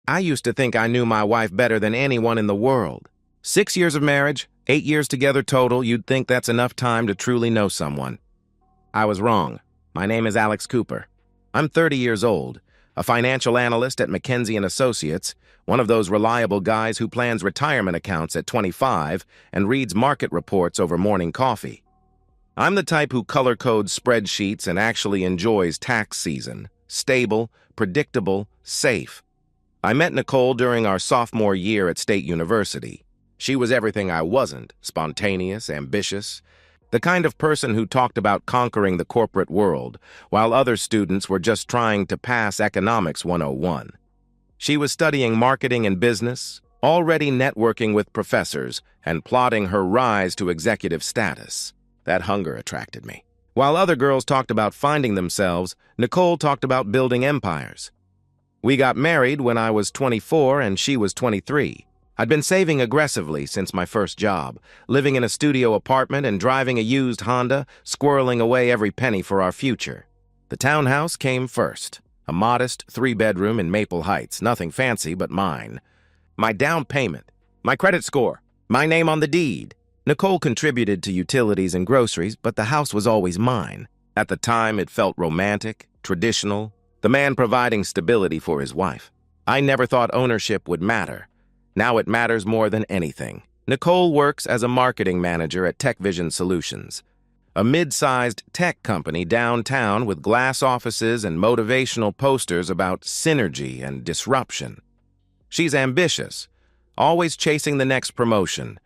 I used to think I knew my wife better than anyone in the world. 6 years of marriage, 8 years together total, you'd think that's enough time to truly know someone. I was wrong. My name is Alex Cooper. I'm 30 years old, a financial analyst at McKinsey & Associates, one of those reliable guys who plans retirement accounts at 25 and reads market reports over morning coffee. I'm the type who color codes spreadsheets and actually enjoys tax season. Stable, predictable, safe. I met Nicole during our sophomore year at State University. She was everything I wasn't, spontaneous, ambitious, the kind of person who talked about conquering the corporate world, while other students were just trying to pass Economics 101. She was studying marketing and business, already networking with professors, and plotting her rise to executive status. That hunger attracted me. While other girls talked about finding themselves, Nicole talked about building empires. We got married when I was 24 and she was 23. I'd been saving aggressively since my first job, living in a studio apartment and driving a used Honda, squirreling away every penny for our future. The townhouse came first, a modest 3-bedroom in Maple Heights, nothing fancy but mine. My down payment, my credit score, my name on the deed. Nicole contributed to utilities and groceries, but the house was always mine. At the time, it felt romantic, traditional, the man providing stability for his wife. I never thought ownership would matter. Now it matters more than anything. Nicole works as a marketing manager at TechVision Solutions, a mid-sized tech company downtown with glass offices and motivational posters about synergy and disruption. She's ambitious, always chasing the next promotion,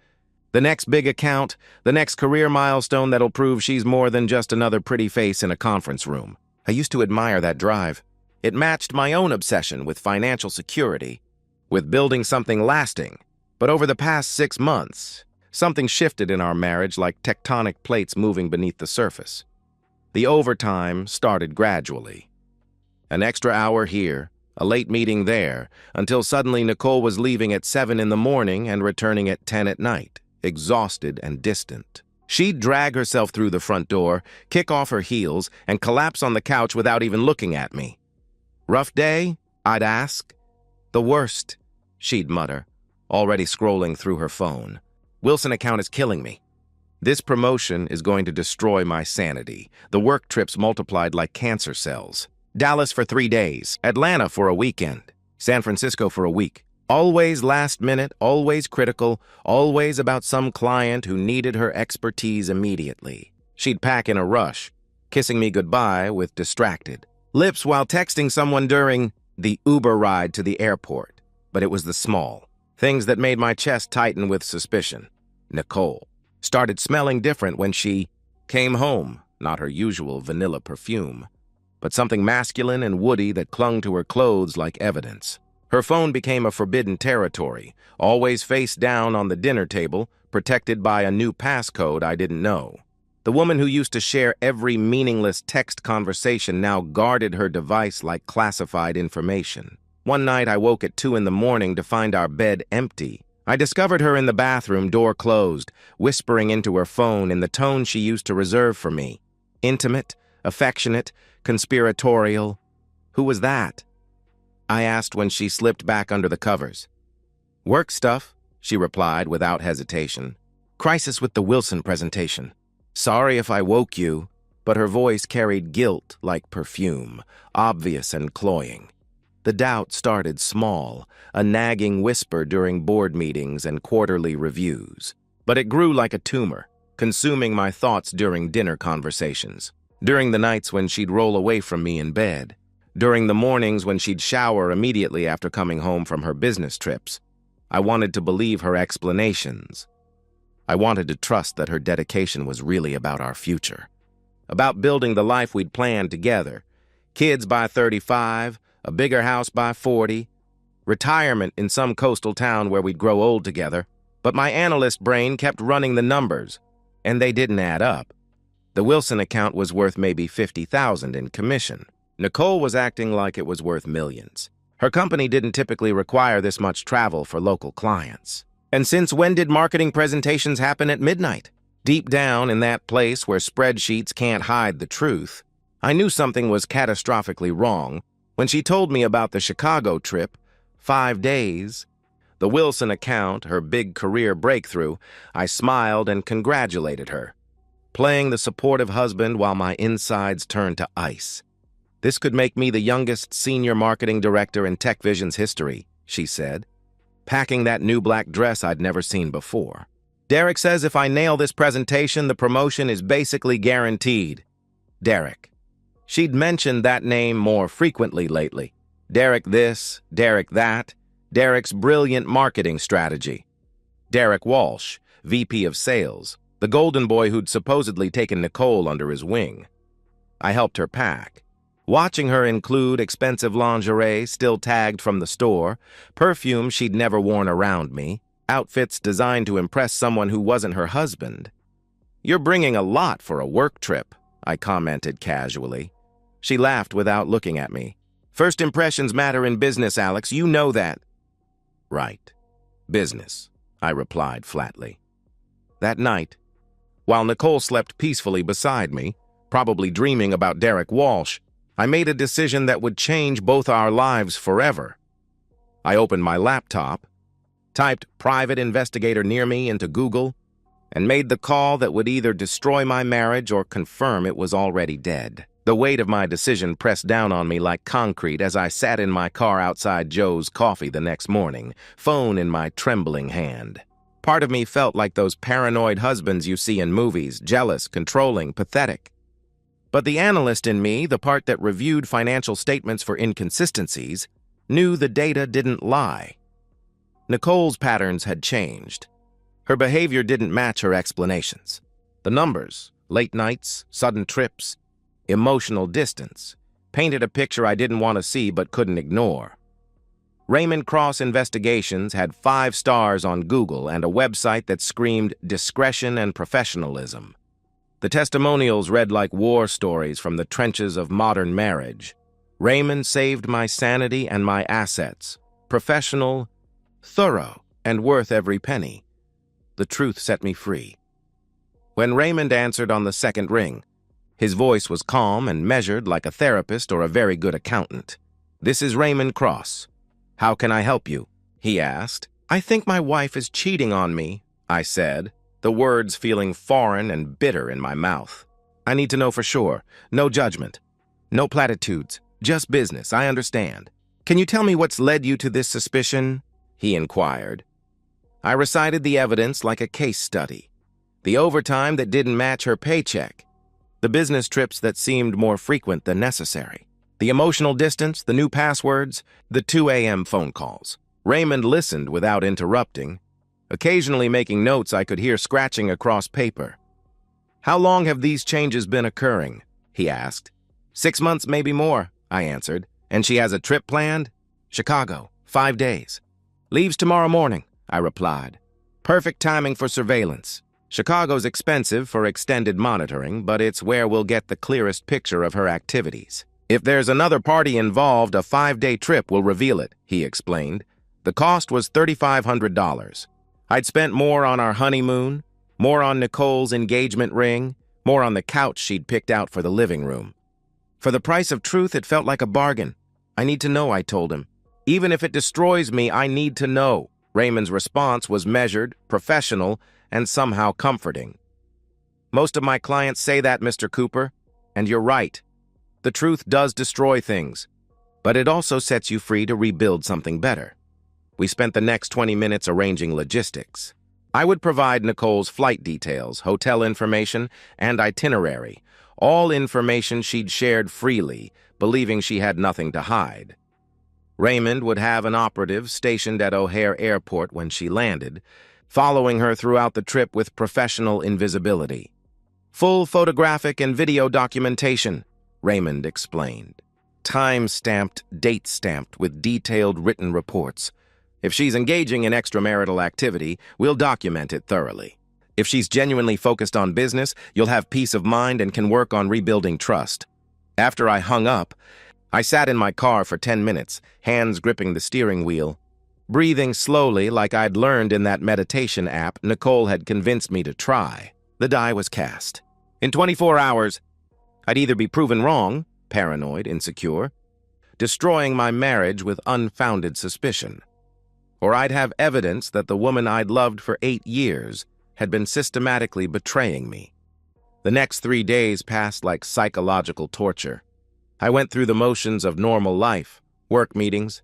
the next big account, the next career milestone that'll prove she's more than just another pretty face in a conference room. I used to admire that drive. It matched my own obsession with financial security, with building something lasting. But over the past 6 months, something shifted in our marriage like tectonic plates moving beneath the surface. The overtime started gradually. An extra hour here, a late meeting there, until suddenly Nicole was leaving at 7 in the morning and returning at 10 at night, exhausted and distant. She'd drag herself through the front door, kick off her heels, and collapse on the couch without even looking at me. "Rough day?" I'd ask. "The worst," she'd mutter, already scrolling through her phone. "Wilson account is killing me. This promotion is going to destroy my sanity. The work trips multiplied like cancer cells. Dallas for 3 days, Atlanta for a weekend, San Francisco for a week. Always last minute, always critical, always about some client who needed her expertise immediately. She'd pack in a rush, kissing me goodbye with distracted lips while texting someone during the Uber ride to the airport. But it was the small things that made my chest tighten with suspicion. Nicole started smelling different when she came home, not her usual vanilla perfume, but something masculine and woody that clung to her clothes like evidence. Her phone became a forbidden territory, always face down on the dinner table, protected by a new passcode I didn't know. The woman who used to share every meaningless text conversation now guarded her device like classified information. One night I woke at 2 in the morning to find our bed empty. I discovered her in the bathroom, door closed, whispering into her phone in the tone she used to reserve for me. Intimate, affectionate, conspiratorial. Who was that? I asked when she slipped back under the covers. "Work stuff," she replied without hesitation. "Crisis with the Wilson presentation. Sorry if I woke you," but her voice carried guilt like perfume, obvious and cloying. The doubt started small, a nagging whisper during board meetings and quarterly reviews. But it grew like a tumor, consuming my thoughts during dinner conversations, during the nights when she'd roll away from me in bed, during the mornings when she'd shower immediately after coming home from her business trips. I wanted to believe her explanations. I wanted to trust that her dedication was really about our future, about building the life we'd planned together. Kids by 35, a bigger house by 40, retirement in some coastal town where we'd grow old together. But my analyst brain kept running the numbers, and they didn't add up. The Wilson account was worth maybe $50,000 in commission. Nicole was acting like it was worth millions. Her company didn't typically require this much travel for local clients. And since when did marketing presentations happen at midnight? Deep down in that place where spreadsheets can't hide the truth, I knew something was catastrophically wrong when she told me about the Chicago trip 5 days. The Wilson account, her big career breakthrough, I smiled and congratulated her, playing the supportive husband while my insides turned to ice. This could make me the youngest senior marketing director in TechVision's history, she said, packing that new black dress I'd never seen before. Derek says if I nail this presentation, the promotion is basically guaranteed. Derek. She'd mentioned that name more frequently lately. Derek this, Derek that, Derek's brilliant marketing strategy. Derek Walsh, VP of Sales, the golden boy who'd supposedly taken Nicole under his wing. I helped her pack, watching her include expensive lingerie still tagged from the store, perfume she'd never worn around me, outfits designed to impress someone who wasn't her husband. "You're bringing a lot for a work trip," I commented casually. She laughed without looking at me. "First impressions matter in business, Alex. You know that." "Right. Business," I replied flatly. That night, while Nicole slept peacefully beside me, probably dreaming about Derek Walsh, I made a decision that would change both our lives forever. I opened my laptop, typed "private investigator near me" into Google, and made the call that would either destroy my marriage or confirm it was already dead. The weight of my decision pressed down on me like concrete as I sat in my car outside Joe's Coffee the next morning, phone in my trembling hand. Part of me felt like those paranoid husbands you see in movies, jealous, controlling, pathetic. But the analyst in me, the part that reviewed financial statements for inconsistencies, knew the data didn't lie. Nicole's patterns had changed. Her behavior didn't match her explanations. The numbers, late nights, sudden trips, emotional distance, painted a picture I didn't want to see but couldn't ignore. Raymond Cross Investigations had 5 stars on Google and a website that screamed discretion and professionalism. The testimonials read like war stories from the trenches of modern marriage. Raymond saved my sanity and my assets. Professional, thorough, and worth every penny. The truth set me free. When Raymond answered on the second ring, his voice was calm and measured like a therapist or a very good accountant. "This is Raymond Cross. How can I help you?" he asked. "I think my wife is cheating on me," I said, the words feeling foreign and bitter in my mouth. "I need to know for sure. No judgment. No platitudes. Just business, I understand. Can you tell me what's led you to this suspicion?" he inquired. I recited the evidence like a case study. The overtime that didn't match her paycheck. The business trips that seemed more frequent than necessary. The emotional distance, the new passwords, the 2 a.m. phone calls. Raymond listened without interrupting, occasionally making notes I could hear scratching across paper. "How long have these changes been occurring?" he asked. 6 months, maybe more," I answered. "And she has a trip planned?" "Chicago, 5 days. Leaves tomorrow morning," I replied. "Perfect timing for surveillance. Chicago's expensive for extended monitoring, but it's where we'll get the clearest picture of her activities. If there's another party involved, a 5-day trip will reveal it," he explained. The cost was $3,500. I'd spent more on our honeymoon, more on Nicole's engagement ring, more on the couch she'd picked out for the living room. For the price of truth, it felt like a bargain. "I need to know," I told him. "Even if it destroys me, I need to know." Raymond's response was measured, professional, and somehow comforting. "Most of my clients say that, Mr. Cooper, and you're right. The truth does destroy things, but it also sets you free to rebuild something better." We spent the next 20 minutes arranging logistics. I would provide Nicole's flight details, hotel information, and itinerary, all information she'd shared freely, believing she had nothing to hide. Raymond would have an operative stationed at O'Hare Airport when she landed, following her throughout the trip with professional invisibility. "Full photographic and video documentation," Raymond explained. "Time-stamped, date-stamped with detailed written reports. If she's engaging in extramarital activity, we'll document it thoroughly. If she's genuinely focused on business, you'll have peace of mind and can work on rebuilding trust." After I hung up, I sat in my car for 10 minutes, hands gripping the steering wheel. Breathing slowly like I'd learned in that meditation app Nicole had convinced me to try. The die was cast. In 24 hours, I'd either be proven wrong, paranoid, insecure, destroying my marriage with unfounded suspicion. Or I'd have evidence that the woman I'd loved for 8 years had been systematically betraying me. The next 3 days passed like psychological torture. I went through the motions of normal life, work meetings,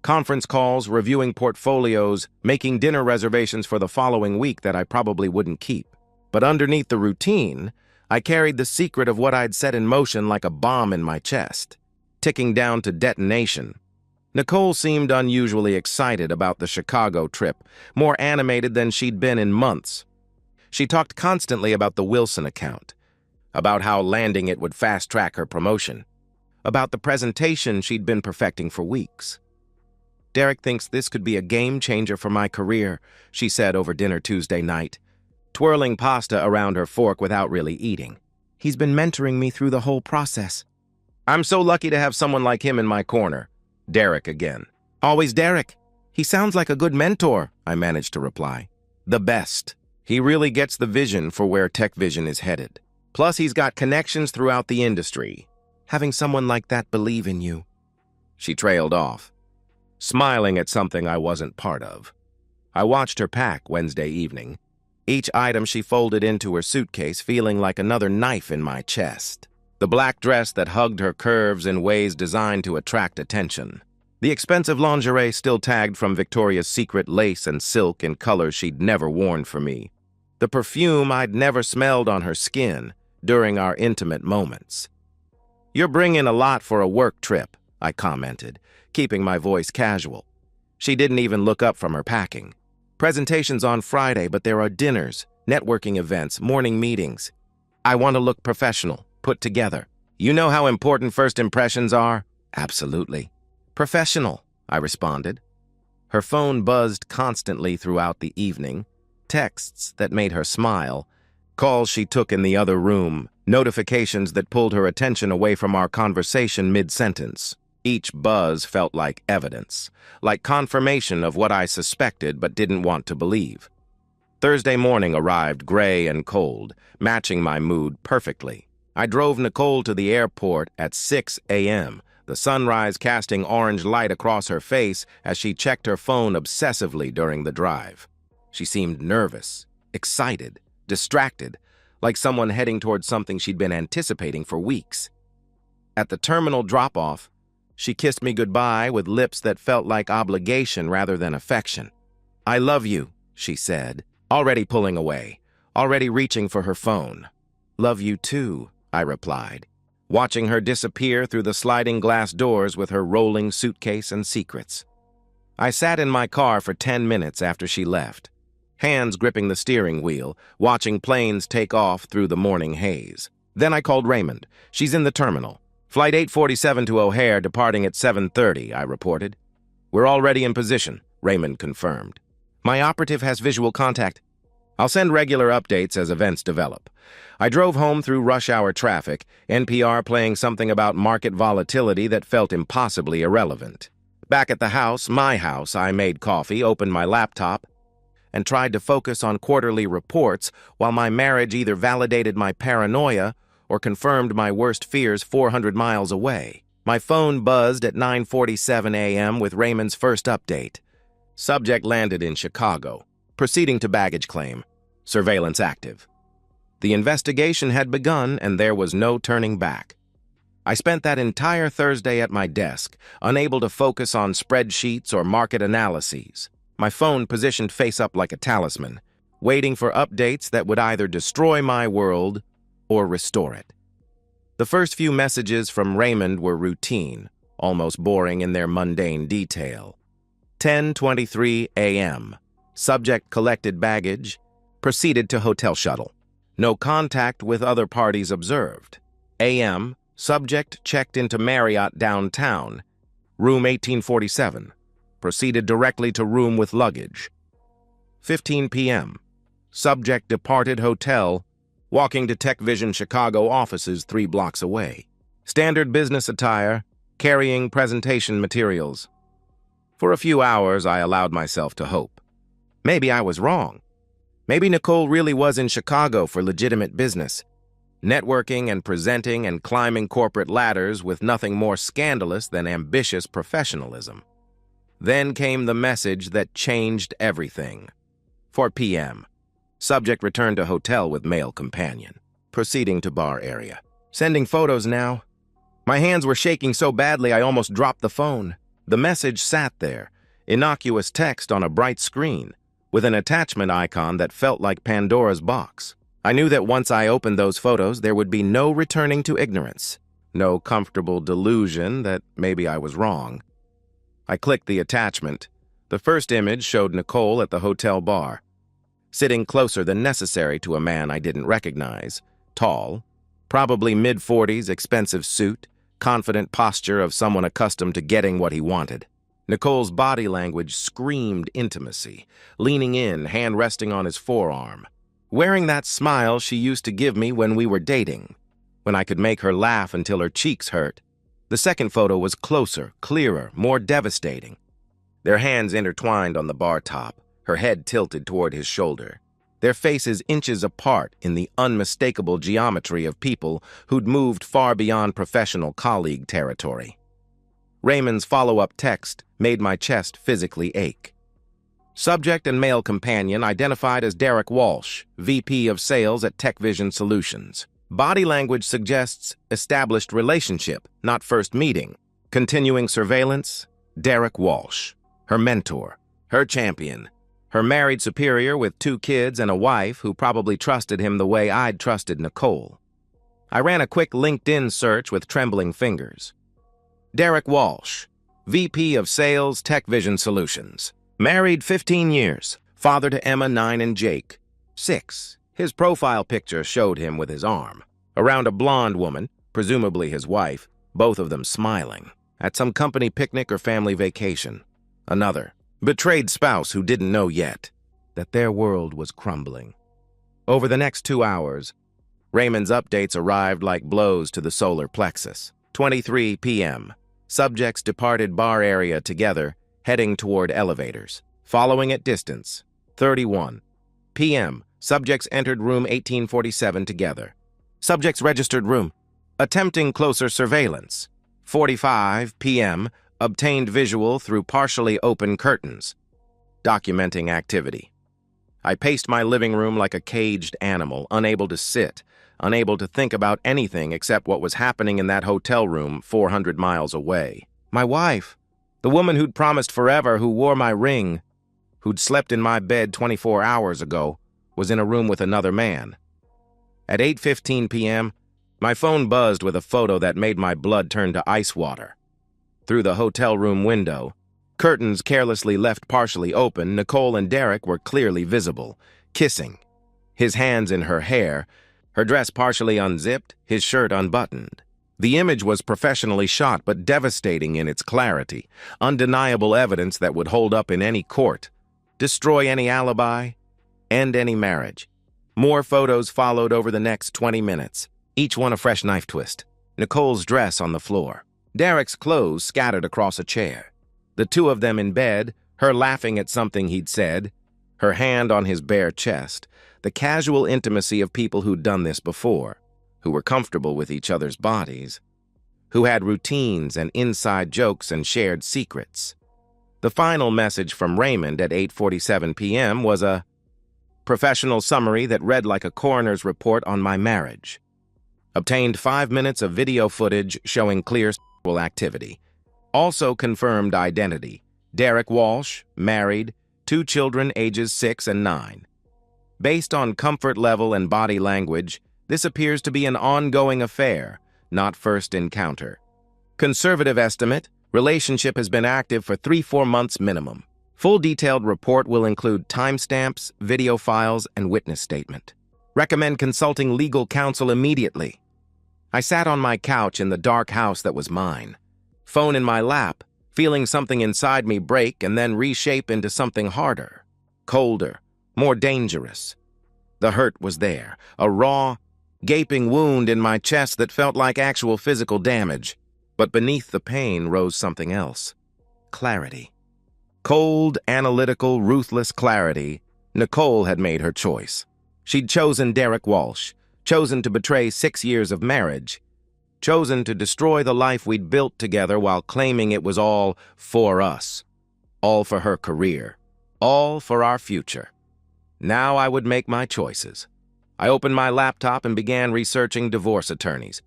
conference calls, reviewing portfolios, making dinner reservations for the following week that I probably wouldn't keep. But underneath the routine, I carried the secret of what I'd set in motion like a bomb in my chest, ticking down to detonation. Nicole seemed unusually excited about the Chicago trip, more animated than she'd been in months. She talked constantly about the Wilson account, about how landing it would fast-track her promotion, about the presentation she'd been perfecting for weeks. "Derek thinks this could be a game-changer for my career," she said over dinner Tuesday night, twirling pasta around her fork without really eating. "He's been mentoring me through the whole process." "I'm so lucky to have someone like him in my corner." Derek again. "Always Derek. He sounds like a good mentor," I managed to reply. "The best. He really gets the vision for where TechVision is headed. Plus, he's got connections throughout the industry. Having someone like that believe in you." She trailed off, smiling at something I wasn't part of. I watched her pack Wednesday evening, each item she folded into her suitcase feeling like another knife in my chest. The black dress that hugged her curves in ways designed to attract attention. The expensive lingerie still tagged from Victoria's Secret lace and silk in colors she'd never worn for me. The perfume I'd never smelled on her skin during our intimate moments. "You're bringing a lot for a work trip," I commented, keeping my voice casual. She didn't even look up from her packing. "Presentations on Friday, but there are dinners, networking events, morning meetings. I want to look professional, put together. You know how important first impressions are?" "Absolutely." "Professional," I responded. Her phone buzzed constantly throughout the evening, texts that made her smile, calls she took in the other room, notifications that pulled her attention away from our conversation mid-sentence. Each buzz felt like evidence, like confirmation of what I suspected but didn't want to believe. Thursday morning arrived gray and cold, matching my mood perfectly. I drove Nicole to the airport at 6 a.m., the sunrise casting orange light across her face as she checked her phone obsessively during the drive. She seemed nervous, excited, distracted, like someone heading towards something she'd been anticipating for weeks. At the terminal drop-off, she kissed me goodbye with lips that felt like obligation rather than affection. "I love you," she said, already pulling away, already reaching for her phone. "Love you too," I replied, watching her disappear through the sliding glass doors with her rolling suitcase and secrets. I sat in my car for 10 minutes after she left, hands gripping the steering wheel, watching planes take off through the morning haze. Then I called Raymond. "She's in the terminal. Flight 847 to O'Hare, departing at 7:30, I reported. "We're already in position," Raymond confirmed. "My operative has visual contact. I'll send regular updates as events develop." I drove home through rush hour traffic, NPR playing something about market volatility that felt impossibly irrelevant. Back at the house, my house, I made coffee, opened my laptop, and tried to focus on quarterly reports while my marriage either validated my paranoia or confirmed my worst fears 400 miles away. My phone buzzed at 9:47 a.m. with Raymond's first update. Subject landed in Chicago, proceeding to baggage claim. Surveillance active. The investigation had begun, and there was no turning back. I spent that entire Thursday at my desk, unable to focus on spreadsheets or market analyses, my phone positioned face up like a talisman, waiting for updates that would either destroy my world or restore it. The first few messages from Raymond were routine, almost boring in their mundane detail. 10:23 a.m. Subject collected baggage, proceeded to hotel shuttle. No contact with other parties observed. a.m. Subject checked into Marriott downtown, room 1847. Proceeded directly to room with luggage. 15 p.m. Subject departed hotel, walking to TechVision Chicago offices 3 blocks away. Standard business attire, carrying presentation materials. For a few hours, I allowed myself to hope. Maybe I was wrong. Maybe Nicole really was in Chicago for legitimate business. networking and presenting and climbing corporate ladders with nothing more scandalous than ambitious professionalism. Then came the message that changed everything. 4 p.m. Subject returned to hotel with male companion. Proceeding to bar area. Sending photos now. My hands were shaking so badly I almost dropped the phone. The message sat there, innocuous text on a bright screen, with an attachment icon that felt like Pandora's box. I knew that once I opened those photos, there would be no returning to ignorance, no comfortable delusion that maybe I was wrong. I clicked the attachment. The first image showed Nicole at the hotel bar, sitting closer than necessary to a man I didn't recognize, tall, probably mid-40s, expensive suit, confident posture of someone accustomed to getting what he wanted. Nicole's body language screamed intimacy, leaning in, hand resting on his forearm. Wearing that smile she used to give me when we were dating, when I could make her laugh until her cheeks hurt. The second photo was closer, clearer, more devastating. Their hands intertwined on the bar top, her head tilted toward his shoulder. Their faces inches apart in the unmistakable geometry of people who'd moved far beyond professional colleague territory. Raymond's follow-up text made my chest physically ache. Subject and male companion identified as Derek Walsh, VP of Sales at TechVision Solutions. Body language suggests established relationship, not first meeting. Continuing surveillance, Derek Walsh. Her mentor, her champion, her married superior with 2 kids and a wife who probably trusted him the way I'd trusted Nicole. I ran a quick LinkedIn search with trembling fingers. Derek Walsh, VP of Sales, TechVision Solutions. Married 15 years, father to Emma, 9, and Jake, 6. His profile picture showed him with his arm around a blonde woman, presumably his wife, both of them smiling, at some company picnic or family vacation. Another, betrayed spouse who didn't know yet that their world was crumbling. Over the next 2 hours, Raymond's updates arrived like blows to the solar plexus. 23 p.m. Subjects departed bar area together, heading toward elevators. Following at distance. 31 p.m. Subjects entered room 1847 together. Subjects registered room. Attempting closer surveillance. 45 p.m. Obtained visual through partially open curtains. Documenting activity. I paced my living room like a caged animal, unable to sit, unable to think about anything except what was happening in that hotel room 400 miles away. My wife, the woman who'd promised forever, who wore my ring, who'd slept in my bed 24 hours ago, was in a room with another man. At 8:15 p.m., my phone buzzed with a photo that made my blood turn to ice water. Through the hotel room window, curtains carelessly left partially open, Nicole and Derek were clearly visible, kissing. His hands in her hair, her dress partially unzipped, his shirt unbuttoned. The image was professionally shot but devastating in its clarity, undeniable evidence that would hold up in any court, destroy any alibi, end any marriage. More photos followed over the next 20 minutes, each one a fresh knife twist. Nicole's dress on the floor, Derek's clothes scattered across a chair. The two of them in bed, her laughing at something he'd said, her hand on his bare chest, the casual intimacy of people who'd done this before, who were comfortable with each other's bodies, who had routines and inside jokes and shared secrets. The final message from Raymond at 8:47 p.m. was a professional summary that read like a coroner's report on my marriage. Obtained 5 minutes of video footage showing clear sexual activity. Also confirmed identity. Derek Walsh, married, 2 children ages 6 and 9. Based on comfort level and body language, this appears to be an ongoing affair, not first encounter. Conservative estimate, relationship has been active for 3-4 months minimum. Full detailed report will include timestamps, video files, and witness statement. Recommend consulting legal counsel immediately. I sat on my couch in the dark house that was mine, phone in my lap, feeling something inside me break and then reshape into something harder, colder, more dangerous. The hurt was there, a raw, gaping wound in my chest that felt like actual physical damage. But beneath the pain rose something else. Clarity. Cold, analytical, ruthless clarity. Nicole had made her choice. She'd chosen Derek Walsh, chosen to betray 6 years of marriage, chosen to destroy the life we'd built together while claiming it was all for us, all for her career, all for our future. Now I would make my choices. I opened my laptop and began researching divorce attorneys,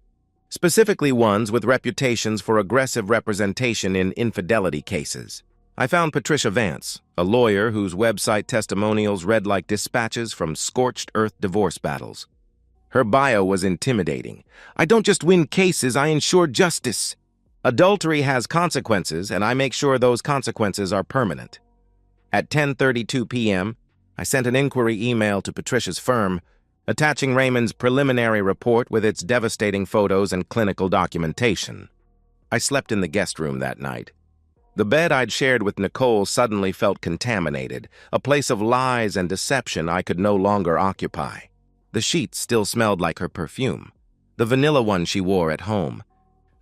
specifically ones with reputations for aggressive representation in infidelity cases. I found Patricia Vance, a lawyer whose website testimonials read like dispatches from scorched earth divorce battles. Her bio was intimidating. "I don't just win cases, I ensure justice. Adultery has consequences, and I make sure those consequences are permanent." At 10:32 p.m., I sent an inquiry email to Patricia's firm, attaching Raymond's preliminary report with its devastating photos and clinical documentation. I slept in the guest room that night. The bed I'd shared with Nicole suddenly felt contaminated, a place of lies and deception I could no longer occupy. The sheets still smelled like her perfume, the vanilla one she wore at home,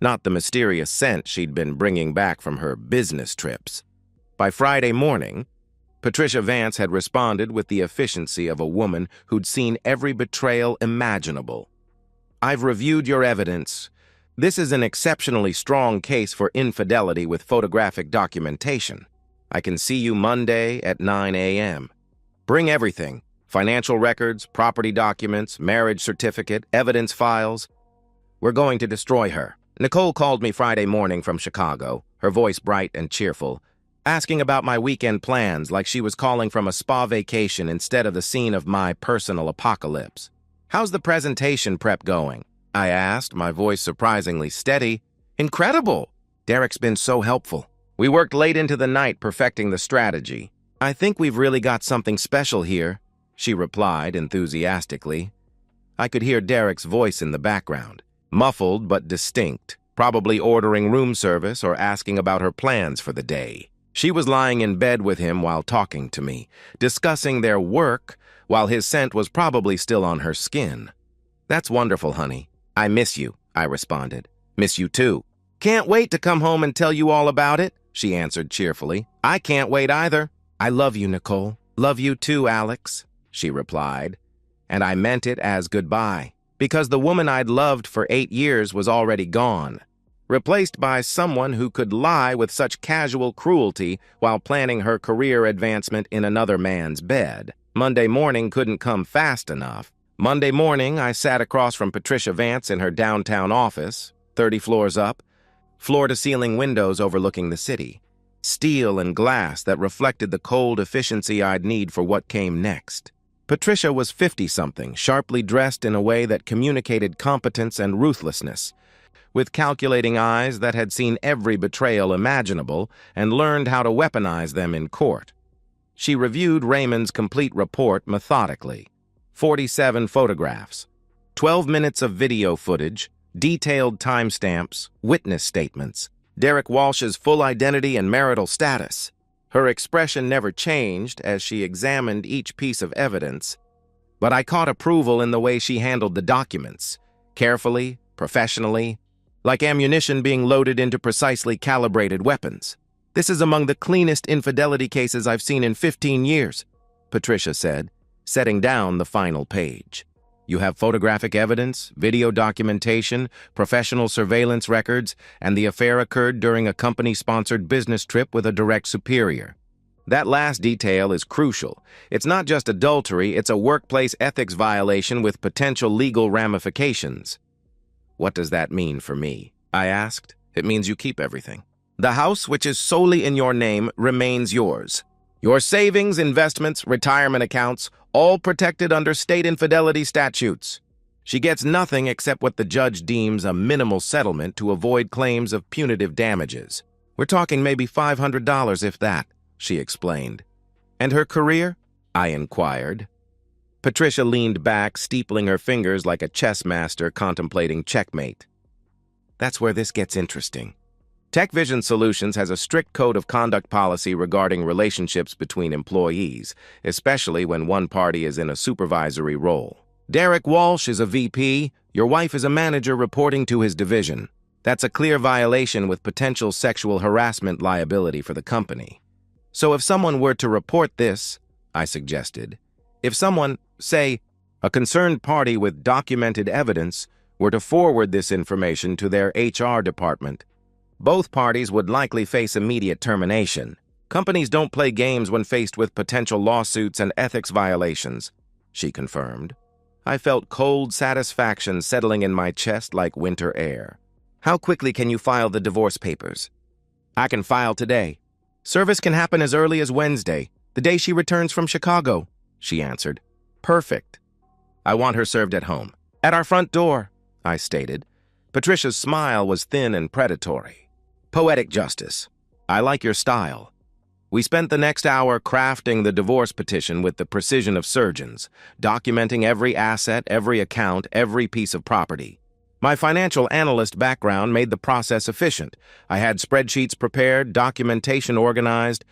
not the mysterious scent she'd been bringing back from her business trips. By Friday morning, Patricia Vance had responded with the efficiency of a woman who'd seen every betrayal imaginable. "I've reviewed your evidence. This is an exceptionally strong case for infidelity with photographic documentation. I can see you Monday at 9 a.m. Bring everything: financial records, property documents, marriage certificate, evidence files. We're going to destroy her." Nicole called me Friday morning from Chicago, her voice bright and cheerful, asking about my weekend plans like she was calling from a spa vacation instead of the scene of my personal apocalypse. "How's the presentation prep going?" I asked, my voice surprisingly steady. "Incredible! Derek's been so helpful. We worked late into the night perfecting the strategy. I think we've really got something special here," she replied enthusiastically. I could hear Derek's voice in the background, muffled but distinct, probably ordering room service or asking about her plans for the day. She was lying in bed with him while talking to me, discussing their work while his scent was probably still on her skin. "That's wonderful, honey. I miss you," I responded. "Miss you too." "Can't wait to come home and tell you all about it," she answered cheerfully. "I can't wait either." "I love you, Nicole." "Love you too, Alex," she replied. And I meant it as goodbye, because the woman I'd loved for 8 years was already gone, replaced by someone who could lie with such casual cruelty while planning her career advancement in another man's bed. Monday morning couldn't come fast enough. Monday morning, I sat across from Patricia Vance in her downtown office, 30 floors up, floor-to-ceiling windows overlooking the city, steel and glass that reflected the cold efficiency I'd need for what came next. Patricia was 50-something, sharply dressed in a way that communicated competence and ruthlessness, with calculating eyes that had seen every betrayal imaginable and learned how to weaponize them in court. She reviewed Raymond's complete report methodically. 47 photographs, 12 minutes of video footage, detailed timestamps, witness statements, Derek Walsh's full identity and marital status. Her expression never changed as she examined each piece of evidence, but I caught approval in the way she handled the documents, carefully, professionally, like ammunition being loaded into precisely calibrated weapons. "This is among the cleanest infidelity cases I've seen in 15 years, Patricia said, setting down the final page. "You have photographic evidence, video documentation, professional surveillance records, and the affair occurred during a company-sponsored business trip with a direct superior. That last detail is crucial. It's not just adultery, it's a workplace ethics violation with potential legal ramifications." "What does that mean for me?" I asked. "It means you keep everything. The house, which is solely in your name, remains yours. Your savings, investments, retirement accounts, all protected under state infidelity statutes. She gets nothing except what the judge deems a minimal settlement to avoid claims of punitive damages. We're talking maybe $500 if that," she explained. "And her career?" I inquired. Patricia leaned back, steepling her fingers like a chess master contemplating checkmate. "That's where this gets interesting. TechVision Solutions has a strict code of conduct policy regarding relationships between employees, especially when one party is in a supervisory role. Derek Walsh is a VP, your wife is a manager reporting to his division. That's a clear violation with potential sexual harassment liability for the company. So if someone were to report this," I suggested, "if someone, say, A concerned party with documented evidence were to forward this information to their HR department. Both parties would likely face immediate termination. Companies don't play games when faced with potential lawsuits and ethics violations, she confirmed. I felt cold satisfaction settling in my chest like winter air. How quickly can you file the divorce papers? I can file today. Service can happen as early as Wednesday, the day she returns from Chicago, she answered. Perfect. I want her served at home. At our front door, I stated. Patricia's smile was thin and predatory. Poetic justice. I like your style. We spent the next hour crafting the divorce petition with the precision of surgeons, documenting every asset, every account, every piece of property. My financial analyst background made the process efficient. I had spreadsheets prepared, documentation organized,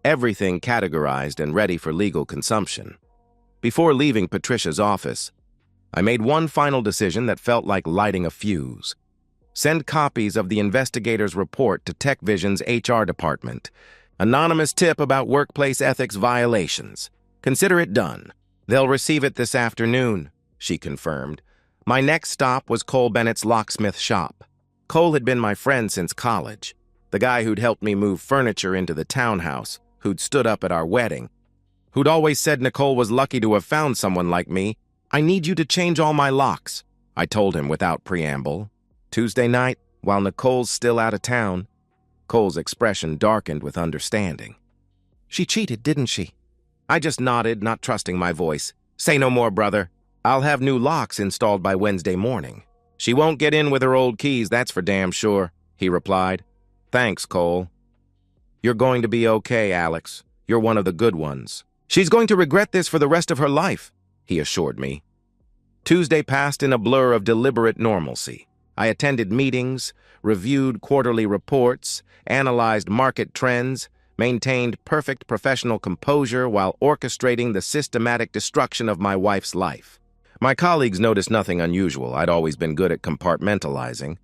everything categorized and ready for legal consumption. Before leaving Patricia's office, I made one final decision that felt like lighting a fuse. Send copies of the investigator's report to TechVision's HR department. Anonymous tip about workplace ethics violations. Consider it done. They'll receive it this afternoon, she confirmed. My next stop was Cole Bennett's locksmith shop. Cole had been my friend since college, the guy who'd helped me move furniture into the townhouse, who'd stood up at our wedding, who'd always said Nicole was lucky to have found someone like me. I need you to change all my locks, I told him without preamble. Tuesday night, while Nicole's still out of town, Cole's expression darkened with understanding. She cheated, didn't she? I just nodded, not trusting my voice. Say no more, brother. I'll have new locks installed by Wednesday morning. She won't get in with her old keys, that's for damn sure, he replied. Thanks, Cole. You're going to be okay, Alex. You're one of the good ones. She's going to regret this for the rest of her life, he assured me. Tuesday passed in a blur of deliberate normalcy. I attended meetings, reviewed quarterly reports, analyzed market trends, maintained perfect professional composure while orchestrating the systematic destruction of my wife's life. My colleagues noticed nothing unusual. I'd always been good at compartmentalizing,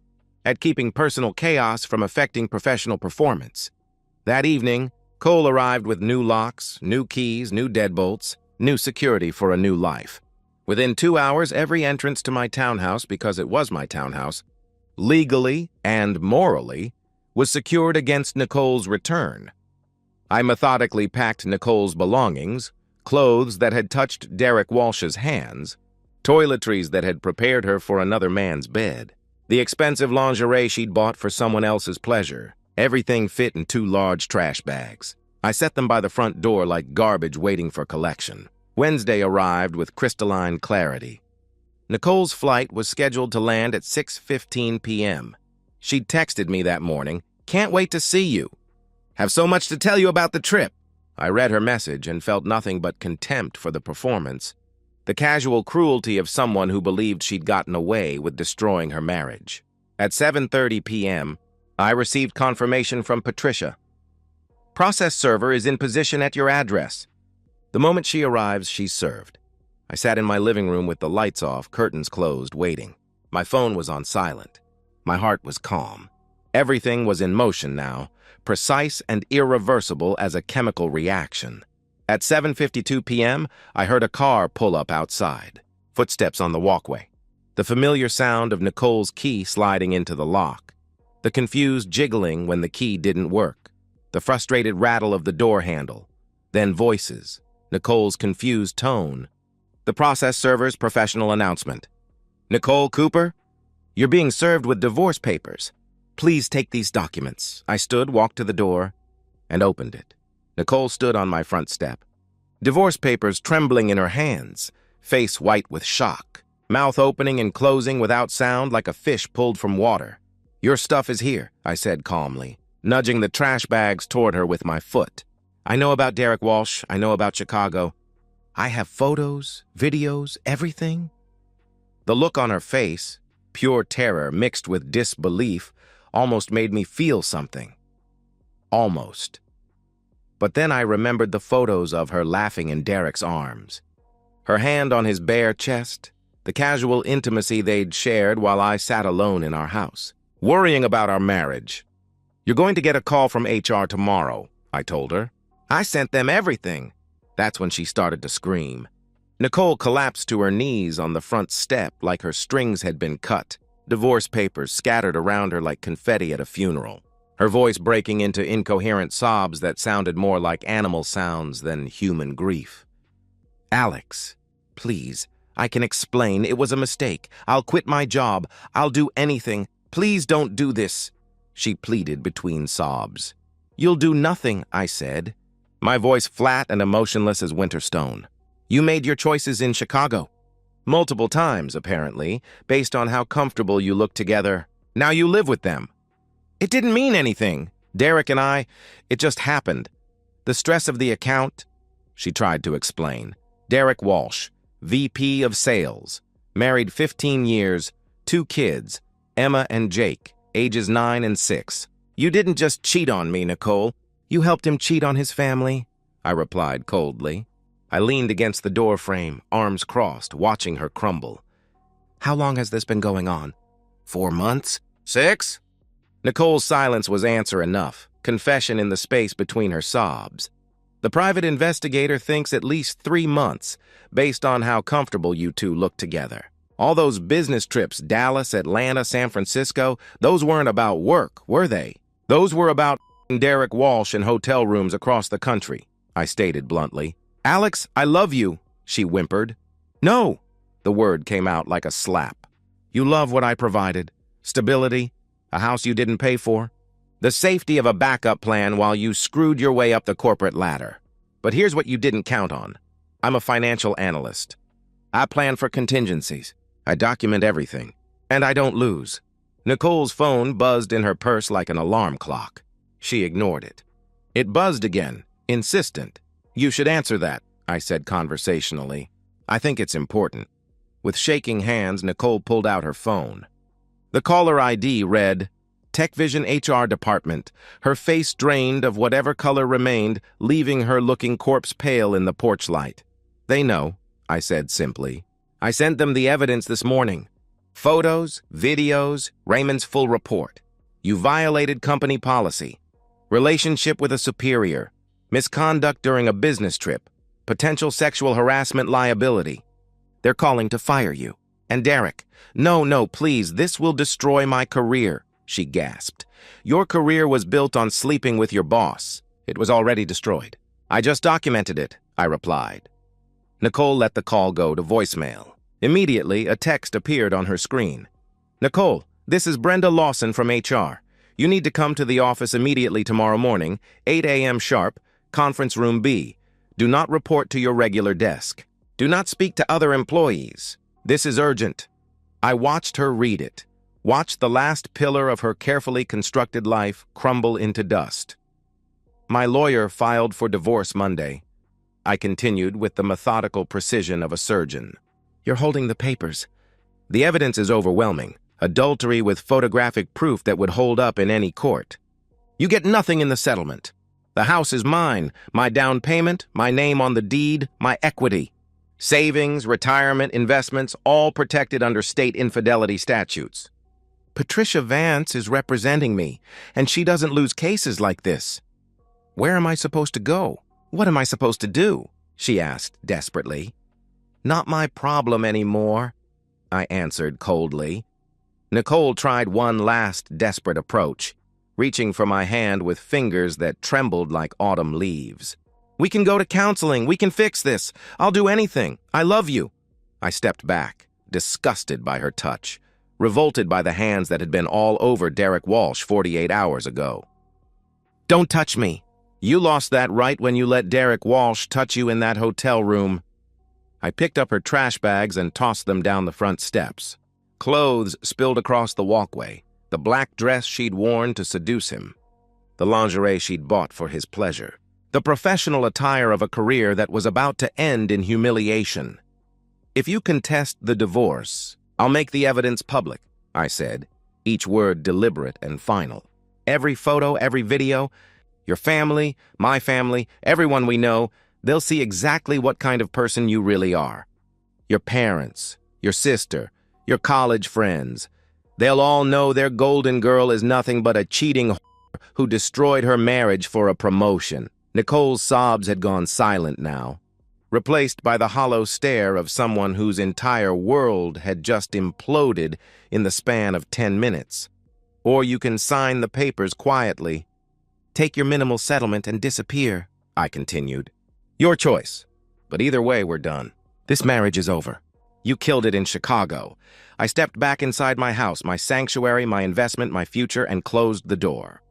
at keeping personal chaos from affecting professional performance. That evening, Cole arrived with new locks, new keys, new deadbolts, new security for a new life. Within 2 hours, every entrance to my townhouse, because it was my townhouse, legally and morally, was secured against Nicole's return. I methodically packed Nicole's belongings, clothes that had touched Derek Walsh's hands, toiletries that had prepared her for another man's bed, the expensive lingerie she'd bought for someone else's pleasure. Everything fit in 2 large trash bags. I set them by the front door like garbage waiting for collection. Wednesday arrived with crystalline clarity. Nicole's flight was scheduled to land at 6:15 p.m. She'd texted me that morning, "Can't wait to see you. Have so much to tell you about the trip." I read her message and felt nothing but contempt for the performance, the casual cruelty of someone who believed she'd gotten away with destroying her marriage. At 7:30 p.m., I received confirmation from Patricia. Process server is in position at your address. The moment she arrives, she's served. I sat in my living room with the lights off, curtains closed, waiting. My phone was on silent. My heart was calm. Everything was in motion now, precise and irreversible as a chemical reaction. At 7:52 p.m., I heard a car pull up outside. Footsteps on the walkway. The familiar sound of Nicole's key sliding into the lock. The confused jiggling when the key didn't work. The frustrated rattle of the door handle. Then voices. Nicole's confused tone. The process server's professional announcement. Nicole Cooper, you're being served with divorce papers. Please take these documents. I stood, walked to the door, and opened it. Nicole stood on my front step. Divorce papers trembling in her hands, face white with shock, mouth opening and closing without sound like a fish pulled from water. Your stuff is here, I said calmly, nudging the trash bags toward her with my foot. I know about Derek Walsh. I know about Chicago. I have photos, videos, everything. The look on her face, pure terror mixed with disbelief, almost made me feel something. Almost. But then I remembered the photos of her laughing in Derek's arms, her hand on his bare chest, the casual intimacy they'd shared while I sat alone in our house, worrying about our marriage. You're going to get a call from HR tomorrow, I told her. I sent them everything. That's when she started to scream. Nicole collapsed to her knees on the front step like her strings had been cut, divorce papers scattered around her like confetti at a funeral, her voice breaking into incoherent sobs that sounded more like animal sounds than human grief. "Alex, please, I can explain. It was a mistake. I'll quit my job. I'll do anything. Please don't do this," she pleaded between sobs. "You'll do nothing," I said, my voice flat and emotionless as winter stone. "You made your choices in Chicago. Multiple times, apparently, based on how comfortable you look together. Now you live with them." "It didn't mean anything. Derek and I, it just happened. The stress of the account," she tried to explain. "Derek Walsh, VP of Sales, married 15 years, 2 kids, Emma and Jake, ages 9 and 6. You didn't just cheat on me, Nicole. You helped him cheat on his family," I replied coldly. I leaned against the door frame, arms crossed, watching her crumble. "How long has this been going on? 4 months? 6? Nicole's silence was answer enough, confession in the space between her sobs. "The private investigator thinks at least 3 months, based on how comfortable you two look together. All those business trips, Dallas, Atlanta, San Francisco, those weren't about work, were they? Those were about Derek Walsh in hotel rooms across the country," I stated bluntly. "Alex, I love you," she whimpered. "No," the word came out like a slap. "You love what I provided. Stability, a house you didn't pay for, the safety of a backup plan while you screwed your way up the corporate ladder. But here's what you didn't count on. I'm a financial analyst. I plan for contingencies. I document everything. And I don't lose." Nicole's phone buzzed in her purse like an alarm clock. She ignored it. It buzzed again, insistent. "You should answer that," I said conversationally. "I think it's important." With shaking hands, Nicole pulled out her phone. The caller ID read, "TechVision HR Department," her face drained of whatever color remained, leaving her looking corpse pale in the porch light. "They know," I said simply. "I sent them the evidence this morning. Photos, videos, Raymond's full report. You violated company policy. Relationship with a superior. Misconduct during a business trip. Potential sexual harassment liability. They're calling to fire you. And Derek, no, please, this will destroy my career," she gasped. "Your career was built on sleeping with your boss. It was already destroyed." "I just documented it," I replied. Nicole let the call go to voicemail. Immediately, a text appeared on her screen. "Nicole, this is Brenda Lawson from HR. You need to come to the office immediately tomorrow morning, 8 a.m. sharp, conference room B. Do not report to your regular desk. Do not speak to other employees. This is urgent." I watched her read it, watched the last pillar of her carefully constructed life crumble into dust. "My lawyer filed for divorce Monday," I continued with the methodical precision of a surgeon. "You're holding the papers. The evidence is overwhelming. Adultery with photographic proof that would hold up in any court. You get nothing in the settlement. The house is mine, my down payment, my name on the deed, my equity. Savings, retirement, investments, all protected under state infidelity statutes. Patricia Vance is representing me, and she doesn't lose cases like this. Where am I supposed to go? What am I supposed to do?" she asked desperately. "Not my problem anymore," I answered coldly. Nicole tried one last desperate approach, reaching for my hand with fingers that trembled like autumn leaves. "We can go to counseling. We can fix this. I'll do anything. I love you." I stepped back, disgusted by her touch, revolted by the hands that had been all over Derek Walsh 48 hours ago. "Don't touch me. You lost that right when you let Derek Walsh touch you in that hotel room." I picked up her trash bags and tossed them down the front steps. Clothes spilled across the walkway, the black dress she'd worn to seduce him, the lingerie she'd bought for his pleasure, the professional attire of a career that was about to end in humiliation. "If you contest the divorce, I'll make the evidence public," I said, each word deliberate and final. "Every photo, every video, your family, my family, everyone we know, they'll see exactly what kind of person you really are. Your parents, your sister, your college friends. They'll all know their golden girl is nothing but a cheating whore who destroyed her marriage for a promotion." Nicole's sobs had gone silent now. replaced by the hollow stare of someone whose entire world had just imploded in the span of 10 minutes. Or you can sign the papers quietly. Take your minimal settlement and disappear, I continued. Your choice. But either way, we're done. This marriage is over. You killed it in Chicago. I stepped back inside my house, my sanctuary, my investment, my future, and closed the door.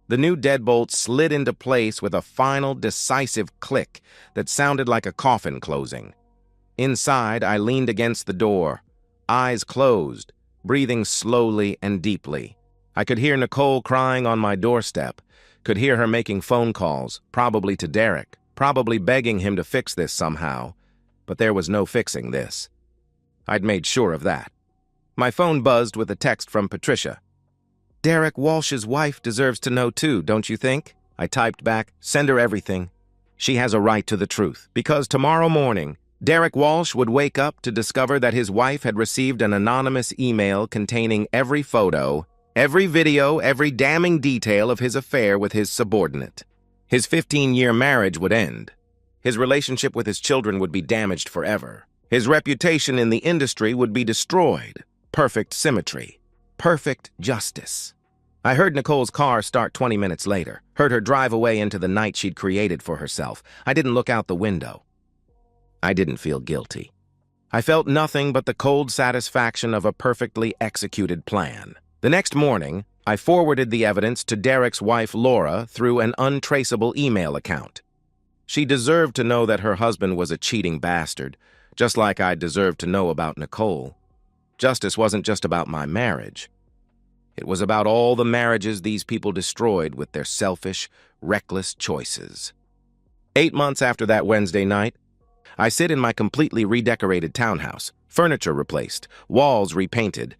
The new deadbolt slid into place with a final, decisive click that sounded like a coffin closing. Inside, I leaned against the door, eyes closed, breathing slowly and deeply. I could hear Nicole crying on my doorstep, could hear her making phone calls, probably to Derek, probably begging him to fix this somehow. But there was no fixing this. I'd made sure of that. My phone buzzed with a text from Patricia. Derek Walsh's wife deserves to know too, don't you think? I typed back, send her everything. She has a right to the truth, because tomorrow morning, Derek Walsh would wake up to discover that his wife had received an anonymous email containing every photo, every video, every damning detail of his affair with his subordinate. His 15-year marriage would end. His relationship with his children would be damaged forever. His reputation in the industry would be destroyed. Perfect symmetry. Perfect justice. I heard Nicole's car start 20 minutes later, heard her drive away into the night she'd created for herself. I didn't look out the window. I didn't feel guilty. I felt nothing but the cold satisfaction of a perfectly executed plan. The next morning, I forwarded the evidence to Derek's wife, Laura, through an untraceable email account. She deserved to know that her husband was a cheating bastard, just like I deserved to know about Nicole. Justice wasn't just about my marriage. It was about all the marriages these people destroyed with their selfish, reckless choices. 8 months after that Wednesday night, I sit in my completely redecorated townhouse, furniture replaced, walls repainted,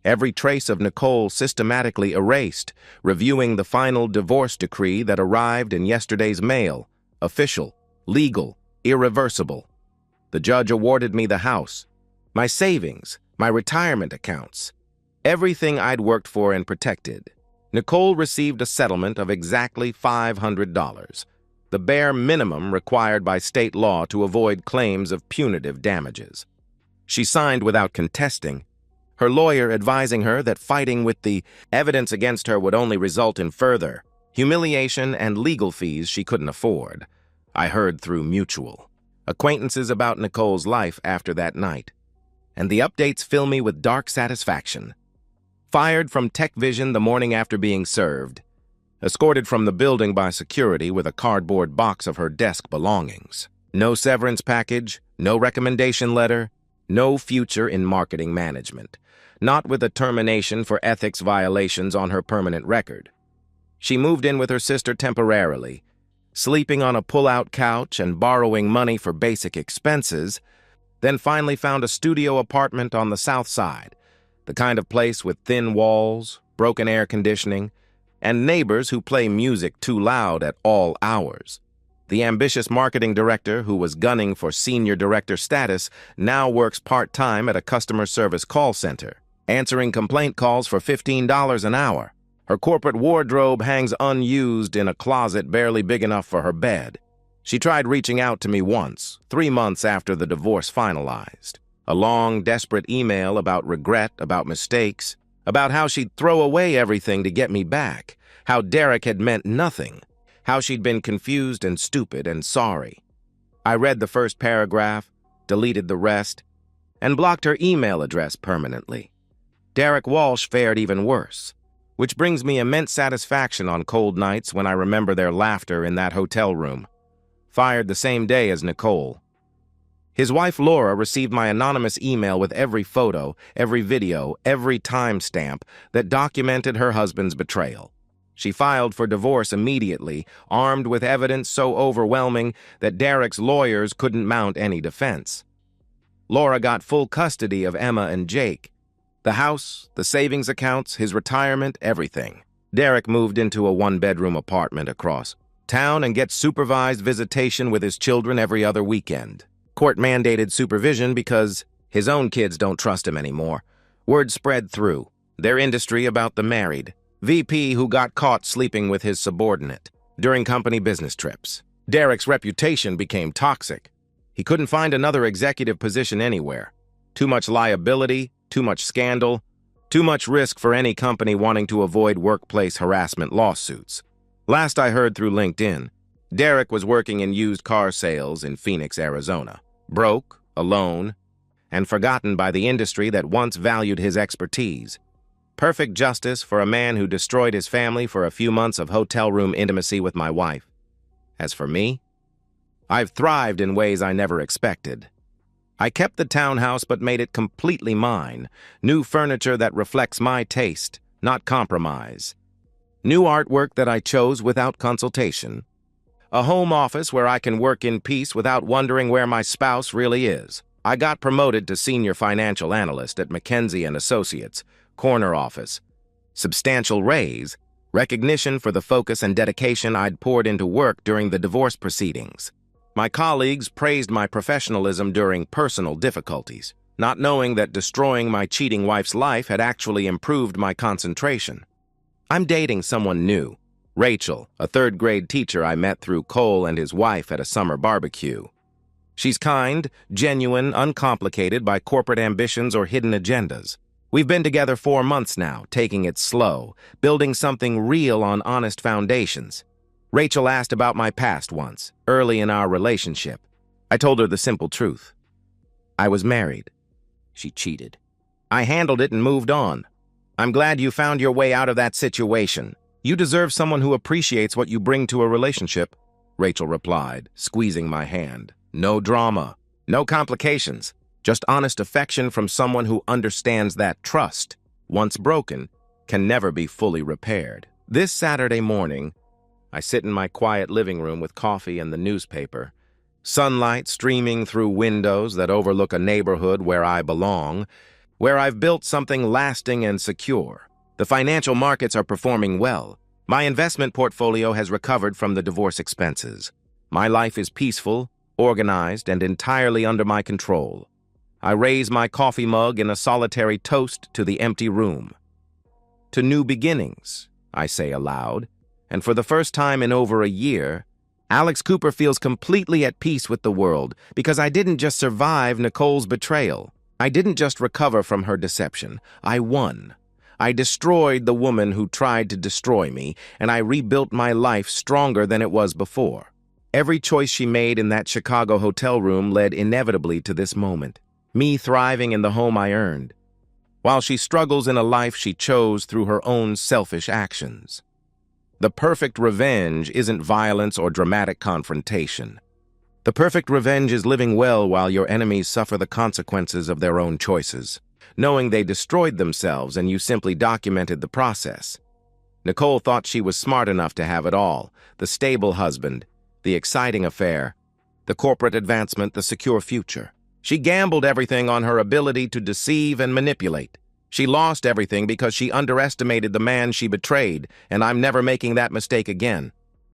every trace of Nicole systematically erased, reviewing the final divorce decree that arrived in yesterday's mail, official, legal, irreversible. The judge awarded me the house, my savings, my retirement accounts, everything I'd worked for and protected. Nicole received a settlement of exactly $500, the bare minimum required by state law to avoid claims of punitive damages. She signed without contesting, her lawyer advising her that fighting with the evidence against her would only result in further humiliation and legal fees she couldn't afford. I heard through mutual acquaintances about Nicole's life after that night, and the updates fill me with dark satisfaction. Fired from TechVision the morning after being served, escorted from the building by security with a cardboard box of her desk belongings. No severance package, no recommendation letter, no future in marketing management, not with a termination for ethics violations on her permanent record. She moved in with her sister temporarily, sleeping on a pull-out couch and borrowing money for basic expenses, then finally found a studio apartment on the South Side, the kind of place with thin walls, broken air conditioning, and neighbors who play music too loud at all hours. The ambitious marketing director, who was gunning for senior director status, now works part-time at a customer service call center, answering complaint calls for $15 an hour. Her corporate wardrobe hangs unused in a closet barely big enough for her bed. She tried reaching out to me once, 3 months after the divorce finalized. A long, desperate email about regret, about mistakes, about how she'd throw away everything to get me back, how Derek had meant nothing, how she'd been confused and stupid and sorry. I read the first paragraph, deleted the rest, and blocked her email address permanently. Derek Walsh fared even worse, which brings me immense satisfaction on cold nights when I remember their laughter in that hotel room. Fired the same day as Nicole. His wife Laura received my anonymous email with every photo, every video, every timestamp that documented her husband's betrayal. She filed for divorce immediately, armed with evidence so overwhelming that Derek's lawyers couldn't mount any defense. Laura got full custody of Emma and Jake. The house, the savings accounts, his retirement, everything. Derek moved into a one-bedroom apartment across town and gets supervised visitation with his children every other weekend. Court-mandated supervision because his own kids don't trust him anymore. Word spread through their industry about the married VP who got caught sleeping with his subordinate during company business trips. Derek's reputation became toxic. He couldn't find another executive position anywhere. Too much liability, too much scandal, too much risk for any company wanting to avoid workplace harassment lawsuits. Last I heard through LinkedIn, Derek was working in used car sales in Phoenix, Arizona. Broke, alone, and forgotten by the industry that once valued his expertise. Perfect justice for a man who destroyed his family for a few months of hotel room intimacy with my wife. As for me, I've thrived in ways I never expected. I kept the townhouse but made it completely mine. New furniture that reflects my taste, not compromise. New artwork that I chose without consultation. A home office where I can work in peace without wondering where my spouse really is. I got promoted to senior financial analyst at McKinsey & Associates, corner office. Substantial raise, recognition for the focus and dedication I'd poured into work during the divorce proceedings. My colleagues praised my professionalism during personal difficulties, not knowing that destroying my cheating wife's life had actually improved my concentration. I'm dating someone new, Rachel, a third-grade teacher I met through Cole and his wife at a summer barbecue. She's kind, genuine, uncomplicated by corporate ambitions or hidden agendas. We've been together 4 months now, taking it slow, building something real on honest foundations. Rachel asked about my past once, early in our relationship. I told her the simple truth. I was married. She cheated. I handled it and moved on. I'm glad you found your way out of that situation. You deserve someone who appreciates what you bring to a relationship, Rachel replied, squeezing my hand. No drama, no complications, just honest affection from someone who understands that trust, once broken, can never be fully repaired. This Saturday morning, I sit in my quiet living room with coffee and the newspaper, sunlight streaming through windows that overlook a neighborhood where I belong, where I've built something lasting and secure. The financial markets are performing well. My investment portfolio has recovered from the divorce expenses. My life is peaceful, organized, and entirely under my control. I raise my coffee mug in a solitary toast to the empty room. To new beginnings, I say aloud, and for the first time in over a year, Alex Cooper feels completely at peace with the world because I didn't just survive Nicole's betrayal. I didn't just recover from her deception. I won. I destroyed the woman who tried to destroy me, and I rebuilt my life stronger than it was before. Every choice she made in that Chicago hotel room led inevitably to this moment, me thriving in the home I earned, while she struggles in a life she chose through her own selfish actions. The perfect revenge isn't violence or dramatic confrontation. The perfect revenge is living well while your enemies suffer the consequences of their own choices, knowing they destroyed themselves and you simply documented the process. Nicole thought she was smart enough to have it all, the stable husband, the exciting affair, the corporate advancement, the secure future. She gambled everything on her ability to deceive and manipulate. She lost everything because she underestimated the man she betrayed, and I'm never making that mistake again.